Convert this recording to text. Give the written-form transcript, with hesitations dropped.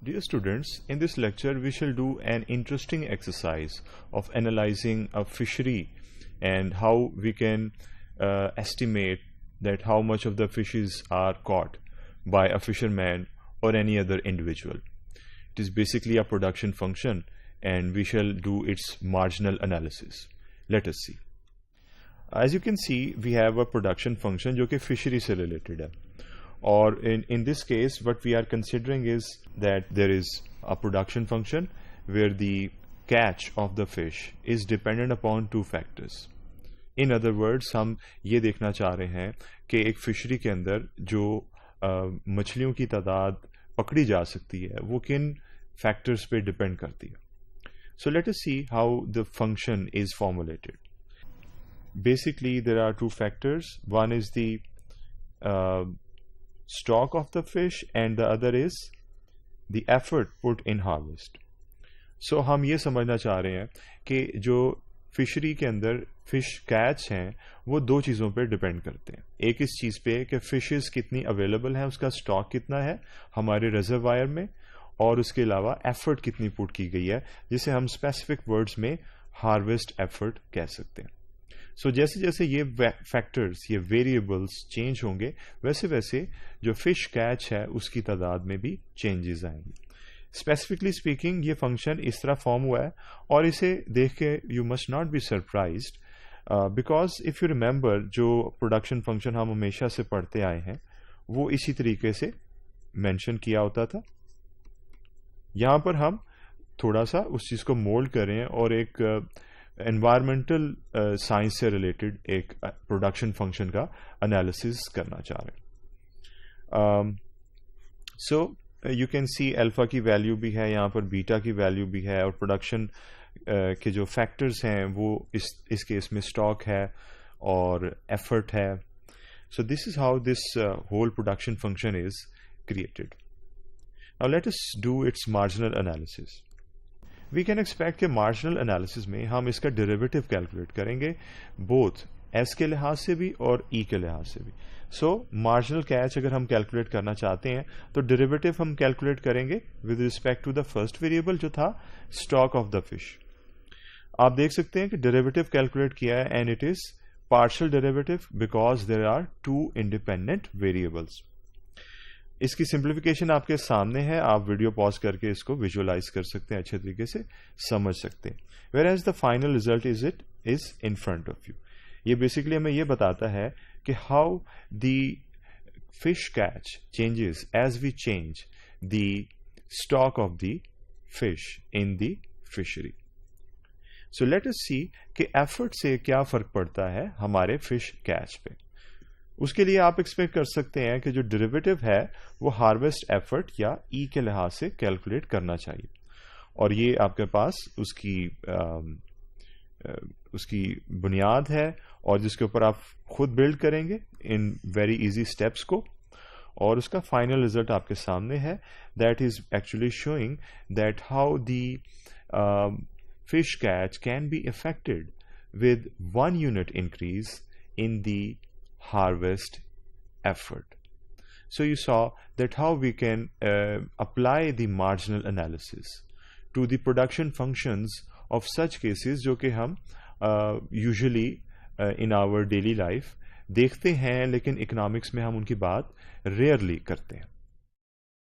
Dear students, in this lecture we shall do an interesting exercise of analyzing a fishery and how we can estimate that how much of the fishes are caught by a fisherman or any other individual. It is basically a production function and we shall do its marginal analysis. Let us see. As you can see, we have a production function जो कि fishery से related है. Or in this case, what we are considering is that there is a production function where the catch of the fish is dependent upon two factors. In other words, हम ये देखना चाह रहे हैं कि एक फिशरी के अंदर जो मछलियों की तादाद पकड़ी जा सकती है वो किन फैक्टर्स पे डिपेंड करती है. So let us see how the function is formulated. Basically, there are two factors. One is the stock of the fish and the other is the effort put in harvest. So हम ये समझना चाह रहे हैं कि जो fishery के अंदर फिश कैच हैं वो दो चीज़ों पे डिपेंड करते हैं. एक इस चीज़ पे कि फिशेस कितनी अवेलेबल हैं, उसका स्टॉक कितना है हमारे रिजर्वायर में, और उसके अलावा एफर्ट कितनी पुट की गई है जिसे हम स्पेसिफिक वर्ड्स में हार्वेस्ट एफर्ट कह सकते हैं. सो जैसे जैसे ये फैक्टर्स, ये वेरिएबल्स चेंज होंगे वैसे वैसे जो फिश कैच है उसकी तादाद में भी चेंजेस आएंगे. स्पेसिफिकली स्पीकिंग ये फंक्शन इस तरह फॉर्म हुआ है और इसे देख के you must not be surprised because if you remember जो प्रोडक्शन फंक्शन हम हमेशा से पढ़ते आए हैं वो इसी तरीके से मेंशन किया होता था. यहाँ पर हम थोड़ा सा उस चीज़ को मोल्ड करें और एक एनवायरमेंटल साइंस से रिलेटेड एक प्रोडक्शन फंक्शन का एनालिसिस करना चाह रहे हैं. So you can see alpha की वैल्यू भी है यहाँ पर, बीटा की वैल्यू भी है, और प्रोडक्शन के जो फैक्टर्स हैं वो इस केस में स्टॉक है और एफर्ट है. So this is how this whole production function is created. Now let us do its marginal analysis. We can expect कि मार्जिनल एनालिसिस में हम इसका डेरिवेटिव कैलकुलेट करेंगे, बोथ एस के लिहाज से भी और ई के लिहाज से भी. सो मार्जिनल कैच अगर हम कैलकुलेट करना चाहते हैं तो डेरिवेटिव हम कैलकुलेट करेंगे with respect to the first variable जो था स्टॉक ऑफ द फिश. आप देख सकते हैं कि डेरिवेटिव कैलकुलेट किया है and it is partial derivative because there are two independent variables. इसकी सिंप्लीफिकेशन आपके सामने है, आप वीडियो पॉज करके इसको विजुअलाइज कर सकते हैं, अच्छे तरीके से समझ सकते हैं. Whereas the final result is in front of you. ये बेसिकली हमें ये बताता है कि how the fish catch changes as we change the stock of the fish in the fishery. So let us see कि effort से क्या फर्क पड़ता है हमारे फिश कैच पे. उसके लिए आप एक्सपेक्ट कर सकते हैं कि जो डेरिवेटिव है वो हार्वेस्ट एफर्ट या ई के लिहाज से कैलकुलेट करना चाहिए, और ये आपके पास उसकी बुनियाद है और जिसके ऊपर आप खुद बिल्ड करेंगे इन वेरी इजी स्टेप्स को, और उसका फाइनल रिजल्ट आपके सामने है. That is actually showing that how the fish catch can be affected with 1 unit increase in the harvest effort. So you saw that how we can apply the marginal analysis to the production functions of such cases जो कि हम usually in our daily life देखते हैं लेकिन economics में हम उनकी बात rarely करते हैं.